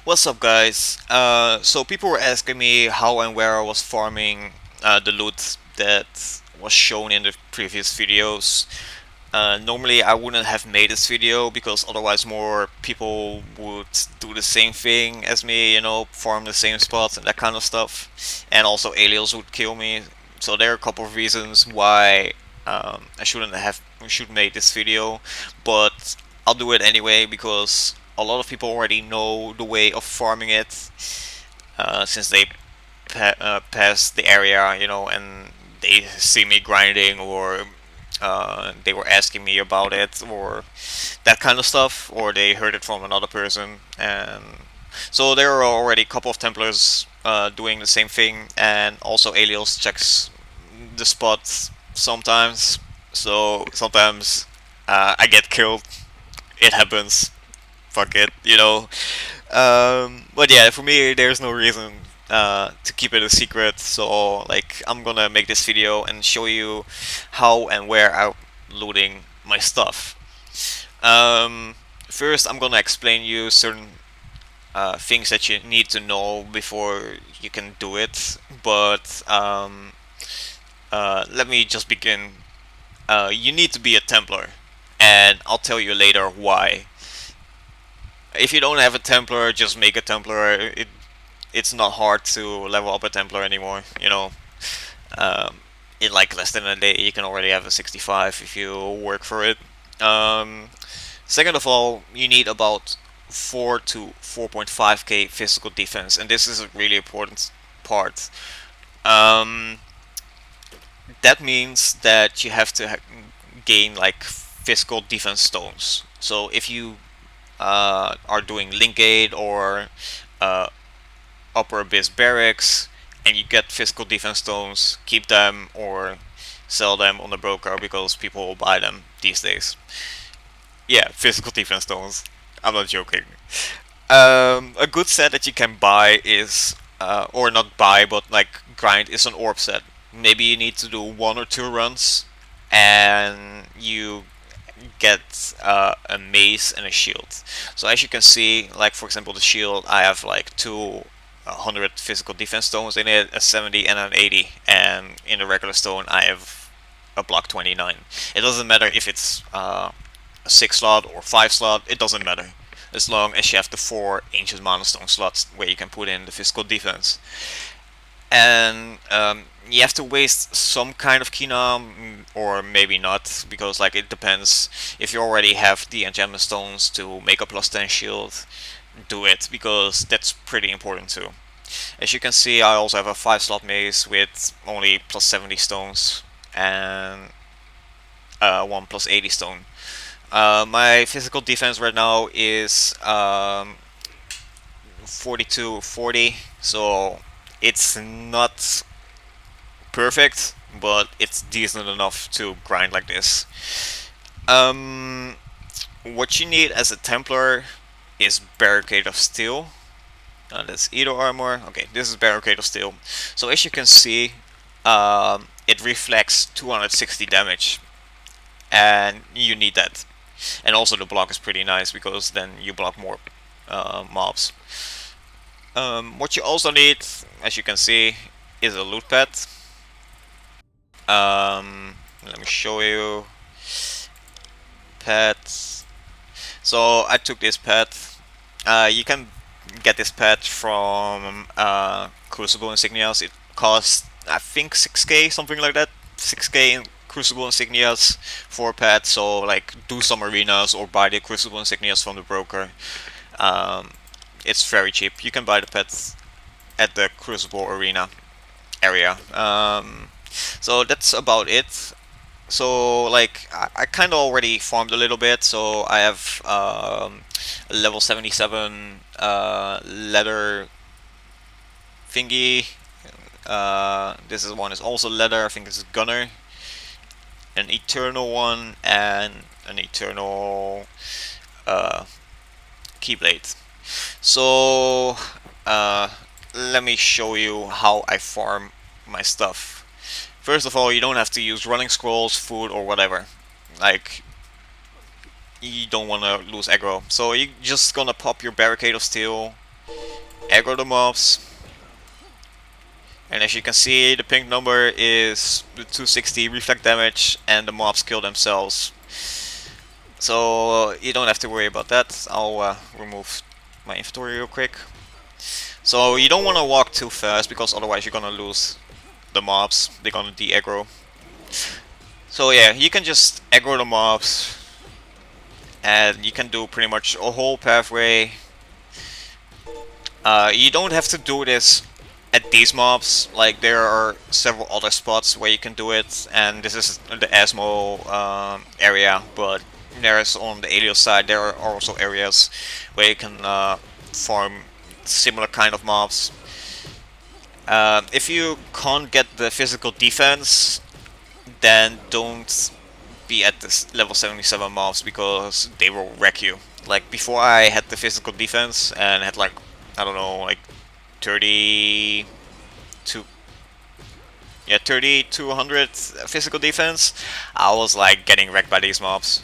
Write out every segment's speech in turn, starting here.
What's up, guys? So people were asking me how and where I was farming the loot that was shown in the previous videos. Normally, I wouldn't have made this video because otherwise more people would do the same thing as me, farm the same spots and that kind of stuff. And also aliens would kill me. So there are a couple of reasons why I should make this video, but I'll do it anyway because a lot of people already know the way of farming it since they pass the area, and they see me grinding or they were asking me about it or that kind of stuff, or they heard it from another person. And so there are already a couple of Templars doing the same thing, and also Alios checks the spots sometimes. So sometimes I get killed. It happens. Fuck it. But yeah, for me, there's no reason to keep it a secret. So like, I'm gonna make this video and show you how and where I'm looting my stuff. First, I'm gonna explain you certain things that you need to know before you can do it. But let me just begin. You need to be a Templar, and I'll tell you later why. If you don't have a Templar, just make a Templar. It's not hard to level up a Templar anymore. Um, in like less than a day, you can already have a 65 if you work for it. Um, Second of all, you need about 4 to 4.5k physical defense, and this is a really important part. Um, that means that you have to gain like physical defense stones. So if you are doing Linkade or uh, Upper Abyss Barracks and you get physical defense stones, keep them or sell them on the broker because people will buy them these days. Yeah, physical defense stones. I'm not joking. A good set that you can buy is, or not buy, but like grind, is an orb set. Maybe you need to do 1 or 2 runs, and you get a mace and a shield. So as you can see, like for example the shield, I have like 200 physical defense stones in it, a 70 and an 80, and in the regular stone I have a block 29. It doesn't matter if it's a 6 slot or 5 slot, it doesn't matter. As long as you have the 4 ancient mana stone slots where you can put in the physical defense. And you have to waste some kind of Kina, or maybe not, because like it depends. If you already have the enchantment stones to make a plus 10 shield, do it, because that's pretty important too. As you can see, I also have a 5 slot mace with only plus 70 stones and 1 plus 80 stone. My physical defense right now is 42-40, so it's not perfect, but it's decent enough to grind like this. Um, what you need as a Templar is Barricade of Steel. That's Edo armor. Okay, this is Barricade of Steel. So as you can see, it reflects 260 damage, and you need that. And also the block is pretty nice because then you block more mobs. What you also need, as you can see, is a loot pad. Let me show you. Pets. So I took this pet. You can get this pet from Crucible Insignias. It costs, I think, 6k, something like that. 6k in Crucible Insignias for a pet. So like, do some arenas or buy the Crucible Insignias from the broker. It's very cheap. You can buy the pets at the Crucible Arena area. So that's about it. So like, I kind of already farmed a little bit. So I have a level 77 leather thingy. This is one is also leather. I think it's gunner. An eternal one and an eternal keyblade. So let me show you how I farm my stuff. First of all, you don't have to use running scrolls, food, or whatever. Like, you don't want to lose aggro. So you're just gonna pop your Barricade of Steel aggro the mobs. And as you can see, the pink number is the 260 reflect damage, and the mobs kill themselves. So you don't have to worry about that. I'll remove my inventory real quick. So you don't want to walk too fast, because otherwise you're gonna lose the mobs. They're gonna de-aggro. So yeah, you can just aggro the mobs, and you can do pretty much a whole pathway. You don't have to do this at these mobs. Like, there are several other spots where you can do it, and this is the Asmo area, but there's on the Alios side, there are also areas where you can farm similar kind of mobs. If you can't get the physical defense, then don't be at this level 77 mobs, because they will wreck you. Like, before I had the physical defense and had like, I don't know, like 30 to 30 to 100 physical defense, I was like getting wrecked by these mobs.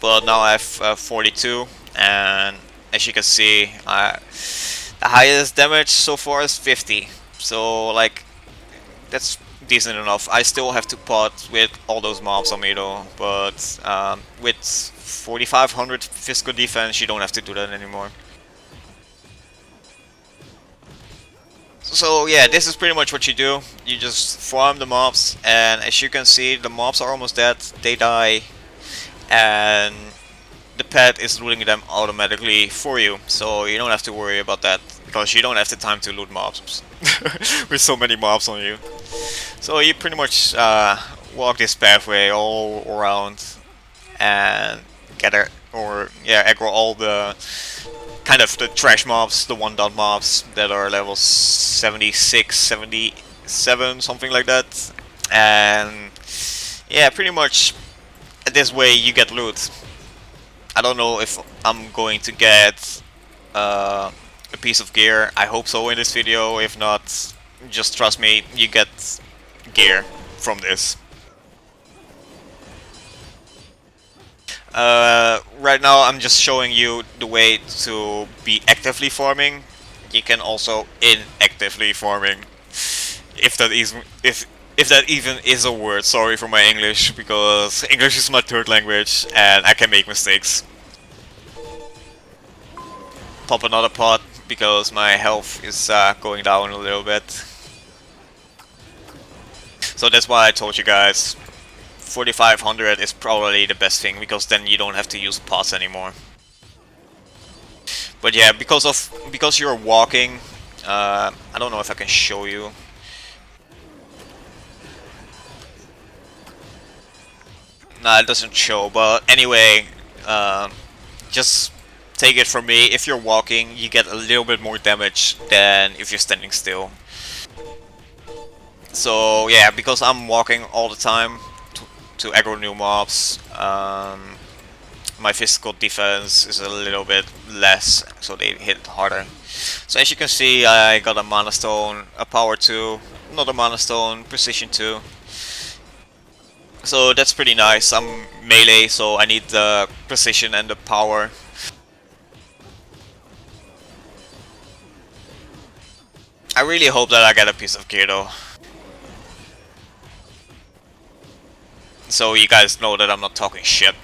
But now I have 42, and as you can see, the highest damage so far is 50. So like, that's decent enough. I still have to pot with all those mobs on me though, but with 4500 physical defense, you don't have to do that anymore. So yeah, this is pretty much what you do. You just farm the mobs, and as you can see, the mobs are almost dead. They die, and the pet is looting them automatically for you. So you don't have to worry about that, because you don't have the time to loot mobs with so many mobs on you. So you pretty much walk this pathway all around and gather, or yeah, aggro all the kind of the trash mobs, the 1-dot mobs that are level 76, 77, something like that. And yeah, pretty much this way you get loot. I don't know if I'm going to get a piece of gear. I hope so in this video. If not, just trust me, you get gear from this. Right now I'm just showing you the way to be actively farming. You can also inactively farming, if that is if that even is a word. Sorry for my English, because English is my third language and I can make mistakes. Pop another pot, because my health is going down a little bit. So that's why I told you guys 4500 is probably the best thing, because then you don't have to use pots anymore. But yeah, because you're walking, I don't know if I can show you. Nah, it doesn't show, but anyway, just take it from me, if you're walking, you get a little bit more damage than if you're standing still. So yeah, because I'm walking all the time to aggro new mobs, my physical defense is a little bit less, so they hit harder. So as you can see, I got a mana stone, a power 2, another mana stone, precision 2. So that's pretty nice. I'm melee, so I need the precision and the power. I really hope that I get a piece of gear though, so you guys know that I'm not talking shit.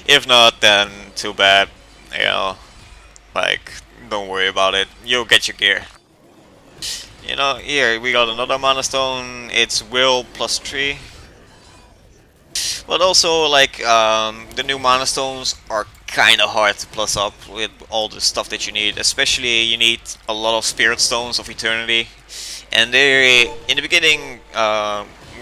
If not, then too bad. You know, like, don't worry about it. You'll get your gear. You know, here we got another mana stone. It's will plus 3. But also, like, the new mana stones are kind of hard to plus up with all the stuff that you need. Especially, you need a lot of spirit stones of eternity. And they, in the beginning,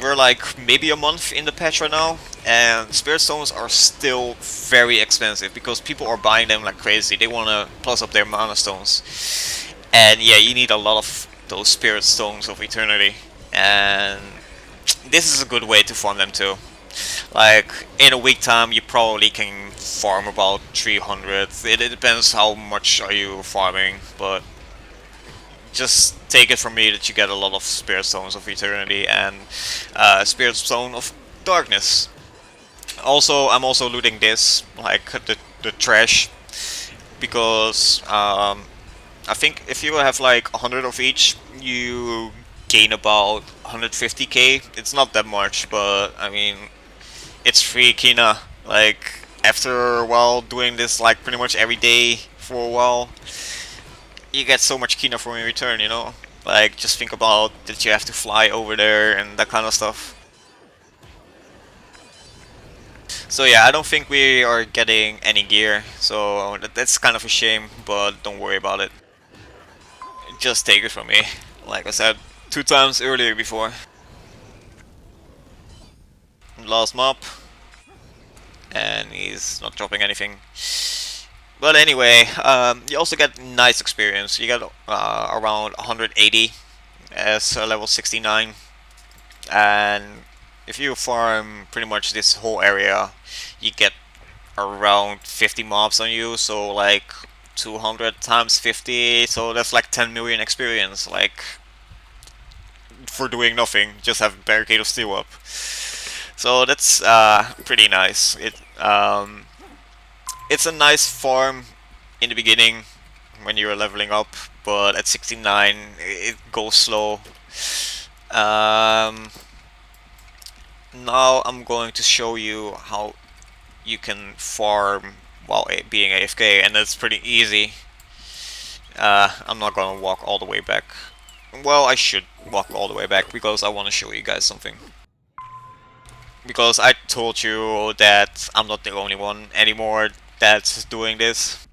we're like maybe a month in the patch right now, and spirit stones are still very expensive, because people are buying them like crazy. They want to plus up their mana stones. And yeah, you need a lot of those spirit stones of eternity. And this is a good way to farm them too. Like, in a week time, you probably can farm about 300. It depends how much are you farming, but just take it from me that you get a lot of spirit stones of eternity and spirit stone of darkness. Also, I'm also looting this, like the trash, because I think if you have like 100 of each, you gain about 150k. It's not that much, but I mean, it's free Kina. Like, after a while doing this like pretty much every day for a while, you get so much Kina for in return, you know? Like, just think about that you have to fly over there and that kind of stuff. So yeah, I don't think we are getting any gear, so that's kind of a shame, but don't worry about it. Just take it from me. Like I said, 2 times earlier before. Last mop, and he's not dropping anything. But anyway, you also get nice experience. You get around 180 as level 69, and if you farm pretty much this whole area, you get around 50 mobs on you. So like 200 times 50, so that's like 10 million experience. Like, for doing nothing, just have Barricade of Steel up. So that's pretty nice. It's a nice farm in the beginning when you're leveling up, but at 69 it goes slow. Um, Now I'm going to show you how you can farm while being AFK, and it's pretty easy. I'm not gonna walk all the way back. Well, I should walk all the way back because I want to show you guys something. Because I told you that I'm not the only one anymore that's doing this.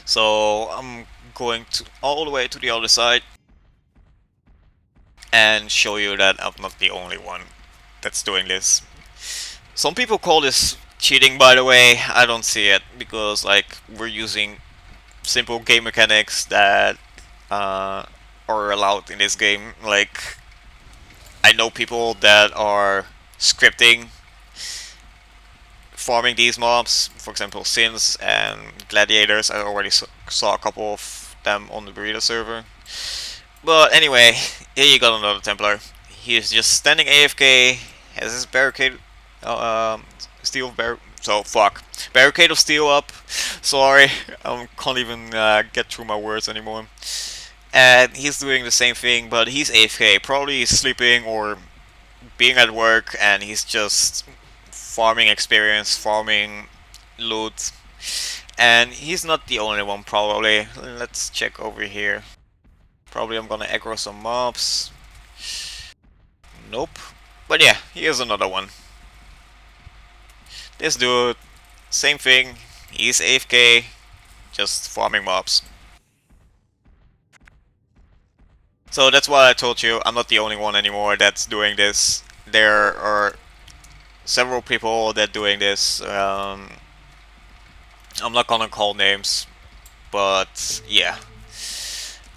So I'm going to all the way to the other side and show you that I'm not the only one that's doing this. Some people call this cheating, by the way. I don't see it because like we're using simple game mechanics that are allowed in this game. Like, I know people that are scripting farming these mobs, for example Sins and Gladiators. I already saw a couple of them on the Burrito server. But anyway, here you got another Templar. He is just standing AFK, has his barricade, steel bar. So fuck, barricade of steel up. Sorry, I can't even get through my words anymore. And he's doing the same thing, but he's AFK. Probably he's sleeping or being at work, and he's just farming experience, farming loot. And he's not the only one, probably. Let's check over here. Probably I'm gonna aggro some mobs. Nope. But yeah, here's another one. This dude, same thing. He's AFK, just farming mobs. So that's why I told you I'm not the only one anymore that's doing this. There are several people that doing this. I'm not gonna call names, but yeah.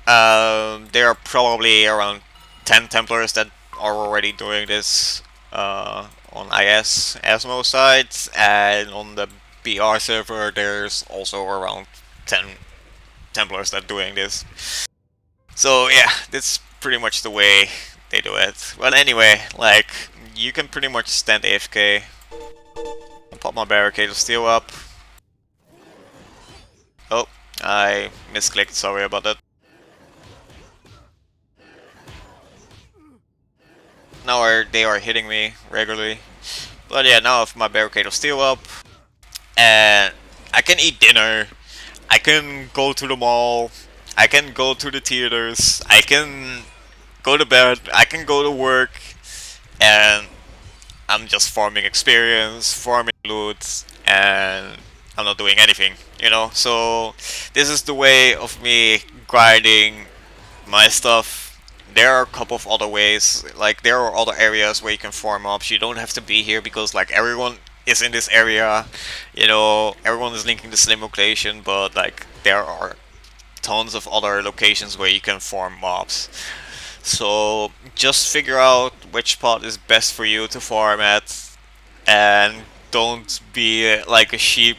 There are probably around 10 Templars that are already doing this on IS Asmo side, and on the BR server there's also around 10 Templars that doing this. So yeah, that's pretty much the way they do it. Well, anyway, like, you can pretty much stand AFK. I'll pop my barricade of steel up. Oh, I misclicked, sorry about that. Now they are hitting me regularly. But yeah, now if my barricade of steel up, and I can eat dinner, I can go to the mall, I can go to the theaters, I can go to bed, I can go to work, and I'm just farming experience, farming loot, and I'm not doing anything, you know? So this is the way of me grinding my stuff. There are a couple of other ways, like there are other areas where you can farm mobs. You don't have to be here because like everyone is in this area, you know, everyone is linking the same location, but like there are tons of other locations where you can farm mobs. So just figure out which spot is best for you to farm at, and don't be like a sheep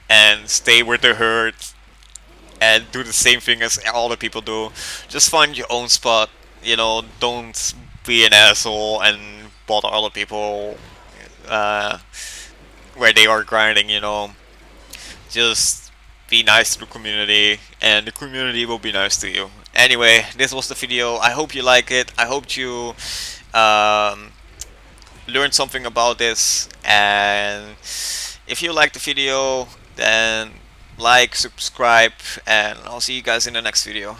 and stay with the herd and do the same thing as all the people do. Just find your own spot. You know, don't be an asshole and bother other people uh, where they are grinding. You know, just be nice to the community, and the community will be nice to you. Anyway, this was the video. I hope you like it. I hope you um, learned something about this. And if you like the video, then like, subscribe, and I'll see you guys in the next video.